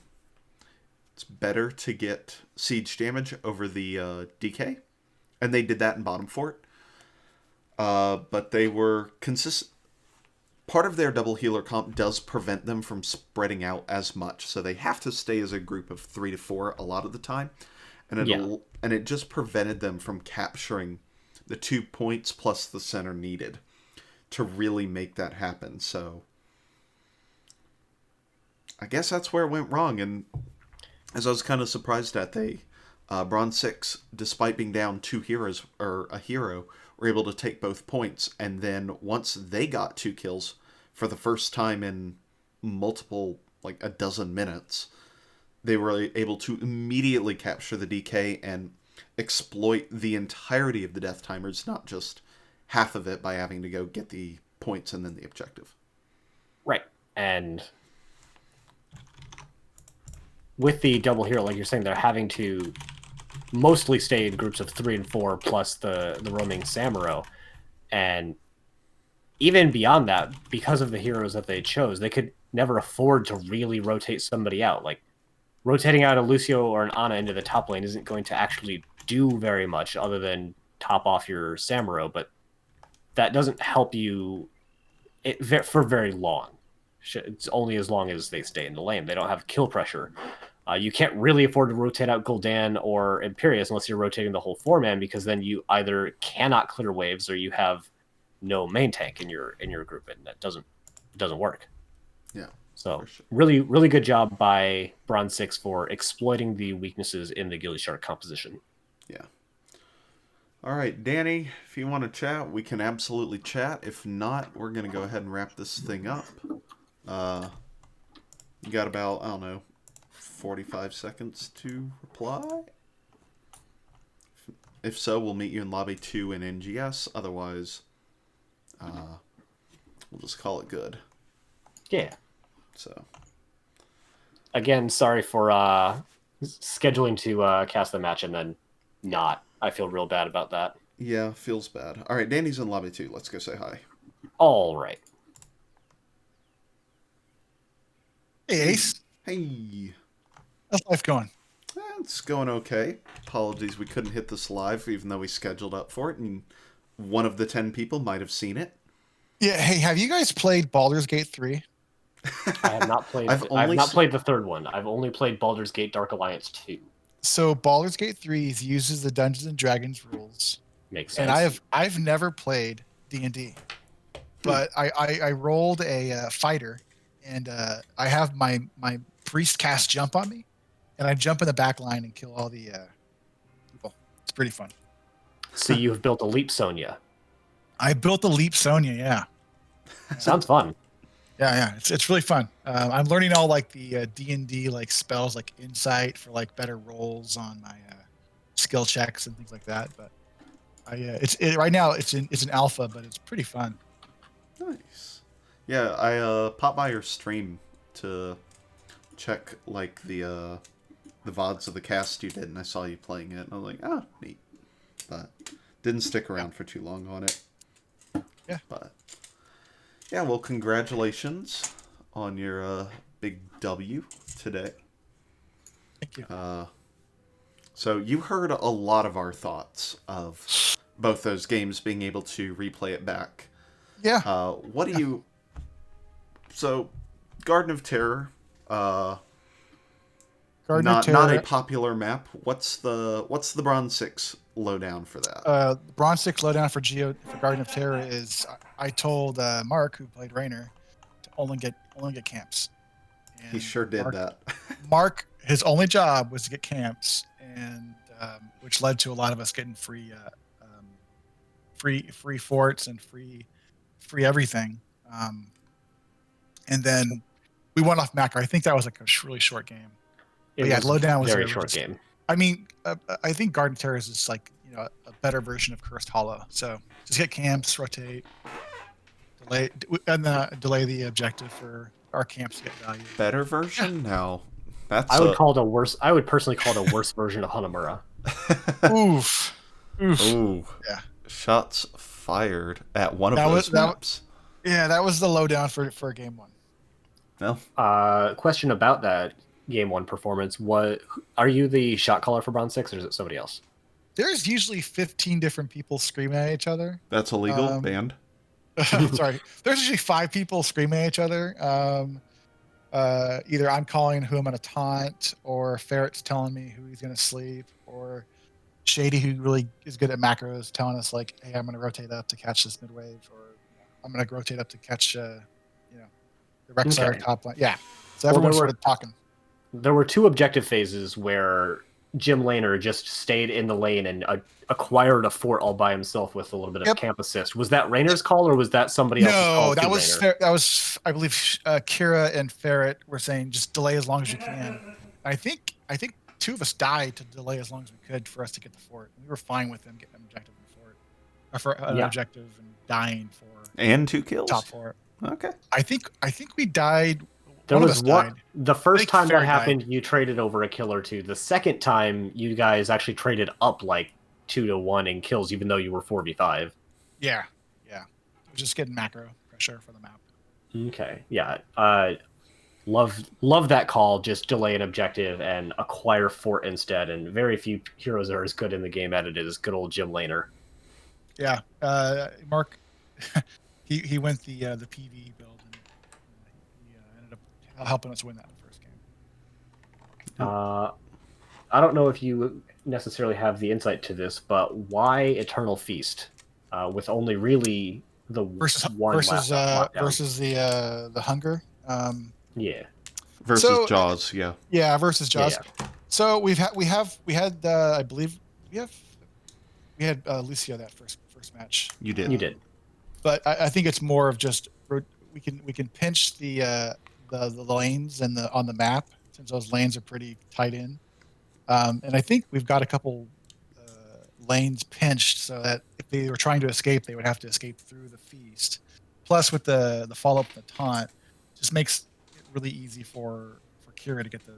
Speaker 1: it's better to get siege damage over the DK, and they did that in bottom fort. But they were consistent. Part of their double healer comp does prevent them from spreading out as much, so they have to stay as a group of 3 to 4 a lot of the time, and it just prevented them from capturing the 2 points plus the center needed to really make that happen. So I guess that's where it went wrong. And as I was kind of surprised at, Bronze 6, despite being down two heroes, or a hero, were able to take both points. And then once they got 2 kills for the first time in multiple, like a dozen minutes, they were able to immediately capture the DK and exploit the entirety of the death timers, not just half of it by having to go get the points and then the objective.
Speaker 2: Right. And with the double hero, like you're saying, they're having to mostly stay in groups of 3 and 4 plus the roaming Samuro. And even beyond that, because of the heroes that they chose, they could never afford to really rotate somebody out. Like, rotating out a Lucio or an Ana into the top lane isn't going to actually do very much other than top off your Samuro, but that doesn't help you for very long. It's only as long as they stay in the lane. They don't have kill pressure. You can't really afford to rotate out Gul'dan or Imperius unless you're rotating the whole 4-man, because then you either cannot clear waves or you have no main tank in your group, and that doesn't work.
Speaker 1: Yeah.
Speaker 2: So sure. Really good job by Bronze 6 for exploiting the weaknesses in the Gillyshark composition.
Speaker 1: Yeah. All right, Danny, if you want to chat, we can absolutely chat. If not, we're going to go ahead and wrap this thing up. You got about, I don't know, 45 seconds to reply? If so, we'll meet you in Lobby 2 in NGS. Otherwise, we'll just call it good.
Speaker 2: Yeah.
Speaker 1: So,
Speaker 2: again, sorry for scheduling to cast the match and then not. I feel real bad about that.
Speaker 1: Yeah, feels bad. All right, Danny's in Lobby 2. Let's go say hi.
Speaker 2: All right.
Speaker 3: Hey, Ace.
Speaker 1: Hey.
Speaker 3: How's life going?
Speaker 1: It's going okay. Apologies we couldn't hit this live, even though we scheduled up for it, and one of the 10 people might have seen it.
Speaker 3: Yeah, hey, have you guys played Baldur's Gate 3?
Speaker 2: I have not played. I've not played the third one. I've only played Baldur's Gate Dark Alliance 2.
Speaker 3: So Baldur's Gate 3 uses the Dungeons and Dragons rules.
Speaker 2: Makes sense.
Speaker 3: And I've never played D&D, but I rolled a fighter, and I have my priest cast jump on me, and I jump in the back line and kill all the people. It's pretty fun.
Speaker 2: So you've built a Leap Sonya.
Speaker 3: I built the Leap Sonya, yeah.
Speaker 2: Sounds fun.
Speaker 3: Yeah, it's really fun. I'm learning all like the D&D like spells, like insight for like better rolls on my skill checks and things like that. But right now it's an alpha, but it's pretty fun.
Speaker 1: Nice. Yeah, I popped by your stream to check like the VODs of the cast you did, and I saw you playing it, and I was like, oh, neat. But didn't stick around for too long on it.
Speaker 3: Yeah.
Speaker 1: But yeah, well, congratulations on your big W today.
Speaker 3: Thank you.
Speaker 1: So you heard a lot of our thoughts of both those games, being able to replay it back.
Speaker 3: Yeah.
Speaker 1: What do you... So, Garden of Terror, not a popular map. What's the Bronze 6 lowdown for that?
Speaker 3: Bronze 6 lowdown for Garden of Terror is I told Mark, who played Raynor, to only get camps. And
Speaker 1: he sure did that.
Speaker 3: Mark, his only job was to get camps, and which led to a lot of us getting free forts and free everything. And then we went off macro. I think that was like a really short game. Lowdown was
Speaker 2: very short game.
Speaker 3: I mean, I think Garden of Terror is just like, a better version of Cursed Hollow. So just get camps, rotate, delay the objective for our camps to get value.
Speaker 1: Better version? No.
Speaker 2: I would personally call it a worse version of Hanamura.
Speaker 3: Oof.
Speaker 1: Ooh.
Speaker 3: Yeah.
Speaker 1: Shots fired at one of those maps.
Speaker 3: That was the lowdown for game one.
Speaker 1: No.
Speaker 2: Question about that game one performance: are you the shot caller for Bronze 6, or is it somebody else?
Speaker 3: There's usually 15 different people screaming at each other.
Speaker 1: That's illegal. Banned.
Speaker 3: Sorry. There's usually 5 people screaming at each other. Either I'm calling who I'm going to taunt, or Ferret's telling me who he's going to sleep, or Shady, who really is good at macros, telling us like, hey, I'm going to rotate up to catch this mid wave, or I'm going to rotate up to catch, the Rexar top line. Yeah. So everyone
Speaker 2: there were-
Speaker 3: started talking.
Speaker 2: There were 2 objective phases where Jim Laner just stayed in the lane and acquired a fort all by himself with a little bit of camp assist. Was that Rainer's call, or was that somebody else's call?
Speaker 3: No, that
Speaker 2: to
Speaker 3: was
Speaker 2: Raynor?
Speaker 3: that was I believe Kira and Ferret were saying just delay as long as you can. I think 2 of us died to delay as long as we could for us to get the fort. We were fine with them getting an objective in the fort, or for an objective and dying for
Speaker 1: And 2 kills.
Speaker 3: top fort.
Speaker 1: Okay.
Speaker 3: I think we died.
Speaker 2: There
Speaker 3: one
Speaker 2: was
Speaker 3: of us died.
Speaker 2: the first
Speaker 3: think
Speaker 2: time that
Speaker 3: Ferret
Speaker 2: happened,
Speaker 3: died.
Speaker 2: you traded over a kill or 2. The second time, you guys actually traded up like 2-1 in kills, even though you were 4v5.
Speaker 3: Yeah. We're just getting macro pressure for the map.
Speaker 2: Okay, yeah. Love that call. Just delay an objective and acquire fort instead. And very few heroes are as good in the game at it as good old Jim Laner.
Speaker 3: Yeah, Mark, he went the PV build and he ended up helping us win that in the first game.
Speaker 2: I don't know if you necessarily have the insight to this, but why Eternal Feast with only really the
Speaker 3: versus
Speaker 2: one lockdown?
Speaker 3: versus the hunger.
Speaker 2: Yeah.
Speaker 1: Versus Jaws, yeah.
Speaker 3: Yeah, versus Jaws.
Speaker 2: Yeah.
Speaker 3: So we had I believe we had Lucio that first match.
Speaker 1: You did.
Speaker 2: You did.
Speaker 3: But I think it's more of just we can pinch the lanes and on the map, since those lanes are pretty tight in. And I think we've got a couple lanes pinched so that if they were trying to escape, they would have to escape through the feast. Plus, with the follow up and the taunt, just makes it really easy for Kira to get the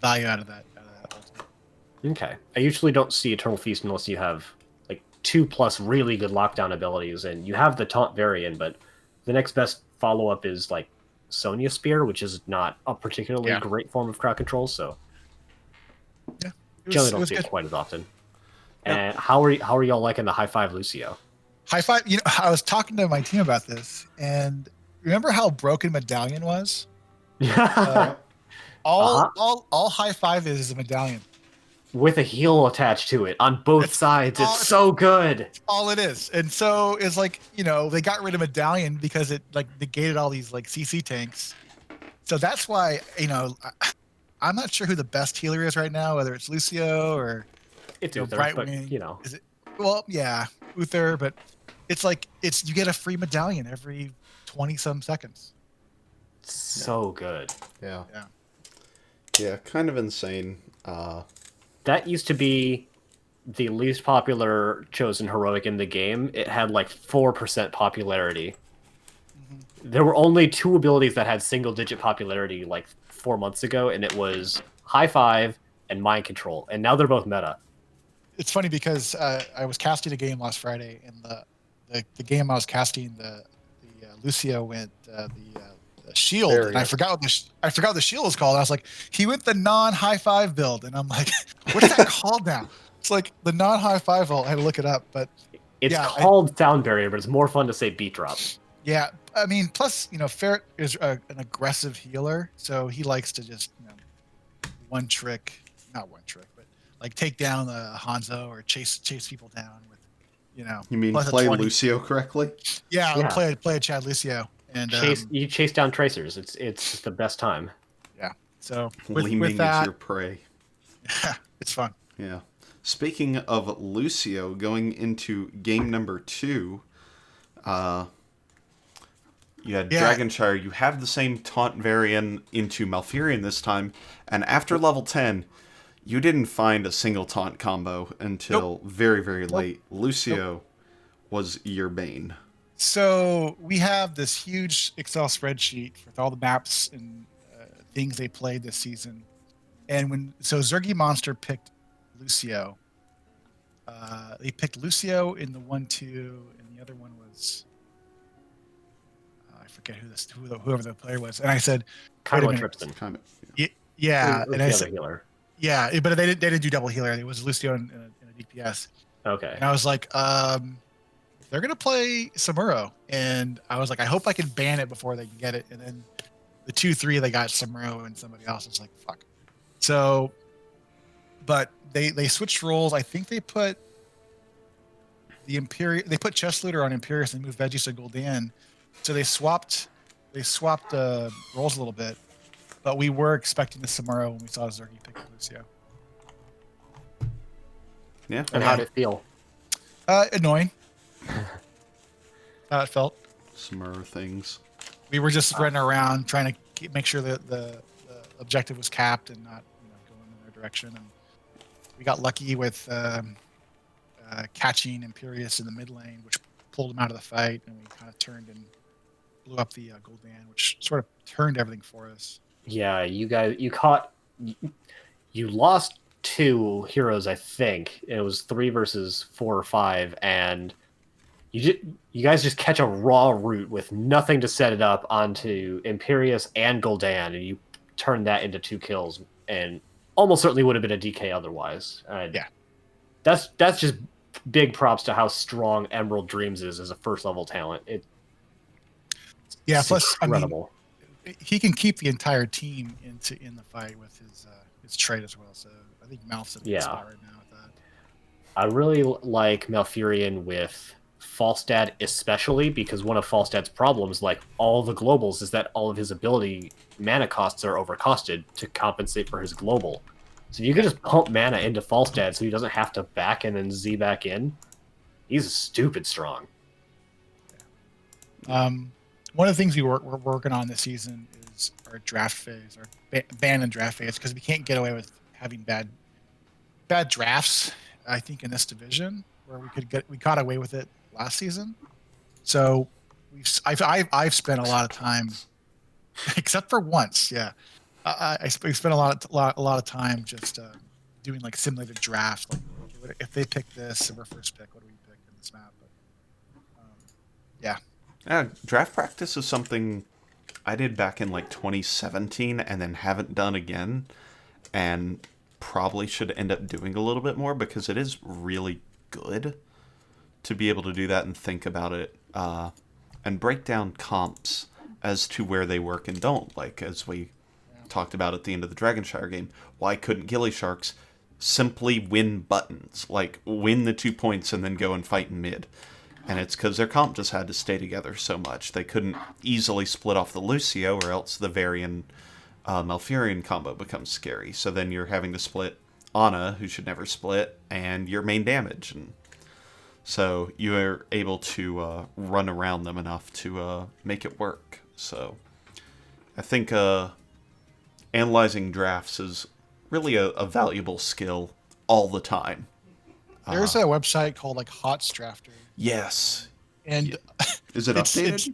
Speaker 3: value out of that ultimate.
Speaker 2: Okay. I usually don't see Eternal Feast unless you have like 2+ really good lockdown abilities, and you have the taunt variant, but the next best follow up is like Sonya Spear, which is not a particularly great form of crowd control, so generally don't see it quite as often.
Speaker 3: Yep.
Speaker 2: And how are y'all liking the high five Lucio?
Speaker 3: High five! I was talking to my team about this, and remember how broken Medallion was? All high five is a medallion
Speaker 2: with a heal attached to it on both sides. It's so good.
Speaker 3: It's all it is. And so it's like, they got rid of medallion because it like negated all these like CC tanks. So that's why, I'm not sure who the best healer is right now, whether it's Lucio or
Speaker 2: it's Uther,
Speaker 3: Brightwing.
Speaker 2: But,
Speaker 3: Is it? Well, yeah, Uther, but it's like you get a free medallion every 20-some seconds.
Speaker 2: So good.
Speaker 1: Yeah. Yeah, kind of insane.
Speaker 2: That used to be the least popular chosen heroic in the game. It had like 4% popularity. Mm-hmm. There were only 2 abilities that had single-digit popularity like 4 months ago, and it was High Five and Mind Control. And now they're both meta.
Speaker 3: It's funny because I was casting a game last Friday, and the game I was casting, the Lucio went the shield, and I forgot what the shield was called. I was like, he went the non-high five build, and I'm like, what is that called now? It's like the non-high five build. I had to look it up, but
Speaker 2: it's called Sound Barrier, but it's more fun to say Beat Drop.
Speaker 3: Yeah, I mean, plus Ferret is an aggressive healer, so he likes to just not one trick, but like take down the Hanzo or chase people down with
Speaker 1: You mean play Lucio correctly?
Speaker 3: Yeah. Play a Chad Lucio. And
Speaker 2: you chase down tracers. It's the best time.
Speaker 3: Yeah. So
Speaker 1: with that, is your prey.
Speaker 3: Yeah, it's fun.
Speaker 1: Yeah. Speaking of Lucio, going into game number 2, you had Dragonshire. You have the same taunt variant into Malfurion this time, and after level 10, you didn't find a single taunt combo until very, very late. Lucio was your bane.
Speaker 3: So we have this huge Excel spreadsheet with all the maps and things they played this season. And Zergy Monster picked Lucio. They picked Lucio in the 1-2, and the other one was I forget whoever the player was. And I said,
Speaker 2: Kylo Tripson.
Speaker 3: Yeah,
Speaker 2: and I said, healer.
Speaker 3: Yeah, but they didn't do double healer. It was Lucio and a DPS.
Speaker 2: Okay.
Speaker 3: And I was like, they're gonna play Samuro, and I was like, I hope I can ban it before they can get it. And then the 2-3 they got Samuro and somebody else. It's like fuck. So, but they switched roles. I think they put the Imperial. They put Chest Looter on Imperius and moved Veggies to Gul'dan. So they swapped they swapped roles a little bit, but we were expecting this tomorrow when we saw Zergy pick Lucio.
Speaker 1: Yeah.
Speaker 2: And how did it feel?
Speaker 3: Annoying. How it felt.
Speaker 1: Smur things.
Speaker 3: We were just running around trying to make sure that the objective was capped and not going in their direction. And we got lucky with catching Imperius in the mid lane, which pulled him out of the fight, and we kind of turned and blew up the Gul'dan, which sort of turned everything for us.
Speaker 2: Yeah, you guys, you lost 2 heroes, I think. It was 3 versus 4 or 5, and you guys just catch a raw root with nothing to set it up onto Imperius and Gul'dan, and you turn that into 2 kills, and almost certainly would have been a DK otherwise.
Speaker 3: Yeah,
Speaker 2: that's just big props to how strong Emerald Dreams is as a first level talent. It's
Speaker 3: plus
Speaker 2: incredible.
Speaker 3: I mean, he can keep the entire team in the fight with his trait as well. So I think Malph's in a good spot right now with that.
Speaker 2: I really like Malfurion with Falstad, especially because one of Falstad's problems, like all the globals, is that all of his ability mana costs are overcosted to compensate for his global. So you can just pump mana into Falstad so he doesn't have to back and then Z back in. He's stupid strong.
Speaker 3: One of the things we're working on this season is our draft phase, our ban and draft phase, because we can't get away with having bad drafts. I think in this division where we got away with it last season. So I've spent a lot of time, except for once. Yeah, I spent a lot of time just doing like simulated drafts. Like if they pick this and we're first pick, what do we pick in this map? But, yeah.
Speaker 1: Yeah, draft practice is something I did back in like 2017 and then haven't done again, and probably should end up doing a little bit more because it is really good to be able to do that and think about it and break down comps as to where they work and don't. Like, as we talked about at the end of the Dragonshire game, why couldn't Gillysharks simply win buttons? Like, win the 2 points and then go and fight in mid? And it's because their comp just had to stay together so much. They couldn't easily split off the Lucio, or else the Varian Malfurion combo becomes scary. So then you're having to split Ana, who should never split, and your main damage. And so you're able to run around them enough to make it work. So I think analyzing drafts is really a valuable skill all the time.
Speaker 3: There's a website called like Hots Drafter.
Speaker 1: Yes.
Speaker 3: And
Speaker 1: is it updated?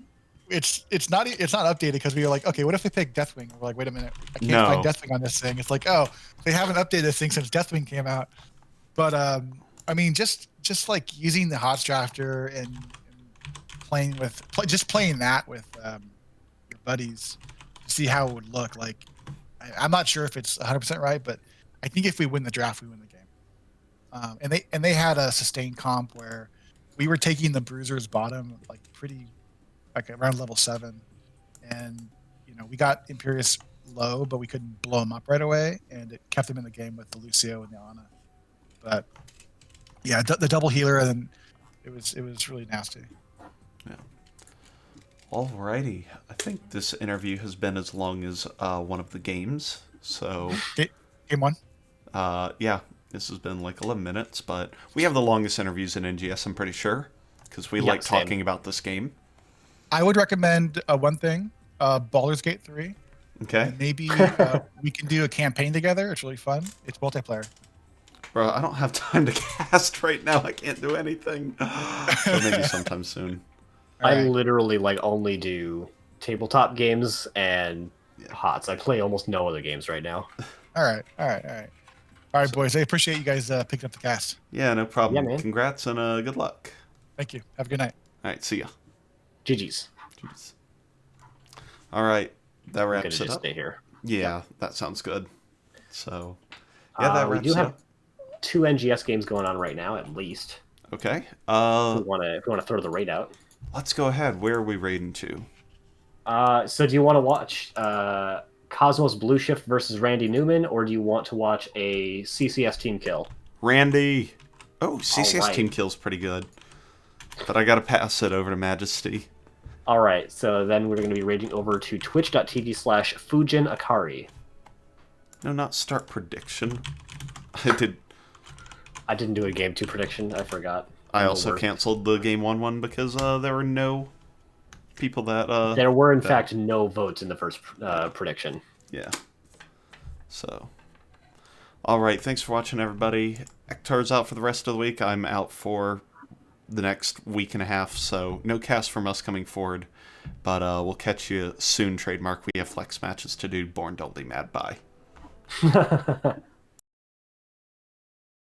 Speaker 3: It's not updated because we were like, okay, what if we pick Deathwing? We're like, wait a minute, I can't find Deathwing on this thing. It's like, oh, they haven't updated this thing since Deathwing came out. But I mean, just like using the Hots Drafter and playing that with your buddies to see how it would look. Like, I'm not sure if it's 100% right, but I think if we win the draft, we win the game. And they had a sustained comp where we were taking the Bruisers bottom like around level 7, and we got Imperius low, but we couldn't blow him up right away, and it kept him in the game with the Lucio and the Ana. But yeah, the double healer, and then it was really nasty.
Speaker 1: Yeah. Alrighty, I think this interview has been as long as one of the games. So
Speaker 3: game 1.
Speaker 1: Yeah. This has been like 11 minutes, but we have the longest interviews in NGS, I'm pretty sure, because we like talking about this game.
Speaker 3: I would recommend one thing, Baldur's Gate 3.
Speaker 1: Okay.
Speaker 3: And maybe we can do a campaign together. It's really fun. It's multiplayer.
Speaker 1: Bro, I don't have time to cast right now. I can't do anything. So maybe sometime soon.
Speaker 2: I literally only do tabletop games and HOTS. I play almost no other games right now.
Speaker 3: All right, boys. I appreciate you guys picking up the cast.
Speaker 1: Yeah, no problem.
Speaker 2: Yeah, man.
Speaker 1: Congrats and good luck.
Speaker 3: Thank you. Have a good night.
Speaker 1: All right, see ya.
Speaker 2: GG's.
Speaker 1: Jeez. All right, that
Speaker 2: I'm
Speaker 1: wraps
Speaker 2: gonna
Speaker 1: it
Speaker 2: just
Speaker 1: up.
Speaker 2: stay here.
Speaker 1: Yeah, that sounds good. So, yeah, that
Speaker 2: we
Speaker 1: wraps
Speaker 2: do
Speaker 1: it
Speaker 2: have
Speaker 1: up.
Speaker 2: 2 NGS games going on right now, at least.
Speaker 1: Okay.
Speaker 2: If you want to throw the raid out.
Speaker 1: Let's go ahead. Where are we raiding to?
Speaker 2: So do you want to watch Cosmos Blue Shift versus Randy Newman, or do you want to watch a CCS team kill?
Speaker 1: Randy. Oh, CCS
Speaker 2: Alright.
Speaker 1: team kill's pretty good. But I gotta pass it over to Majesty.
Speaker 2: All right, so then we're going to be raging over to twitch.tv/Fujin Akari.
Speaker 1: No, not start prediction.
Speaker 2: I didn't do a game 2 prediction. I forgot.
Speaker 1: I
Speaker 2: I'm the
Speaker 1: also
Speaker 2: worst.
Speaker 1: canceled the game 1 one because there were no people that.
Speaker 2: There were, in
Speaker 1: that-
Speaker 2: fact, no votes in the first prediction.
Speaker 1: Yeah. So. Alright, thanks for watching, everybody. Ektar's out for the rest of the week. I'm out for the next week and a half, so no cast from us coming forward. But we'll catch you soon, Trademark. We have flex matches to do. Born, don't be mad. Bye.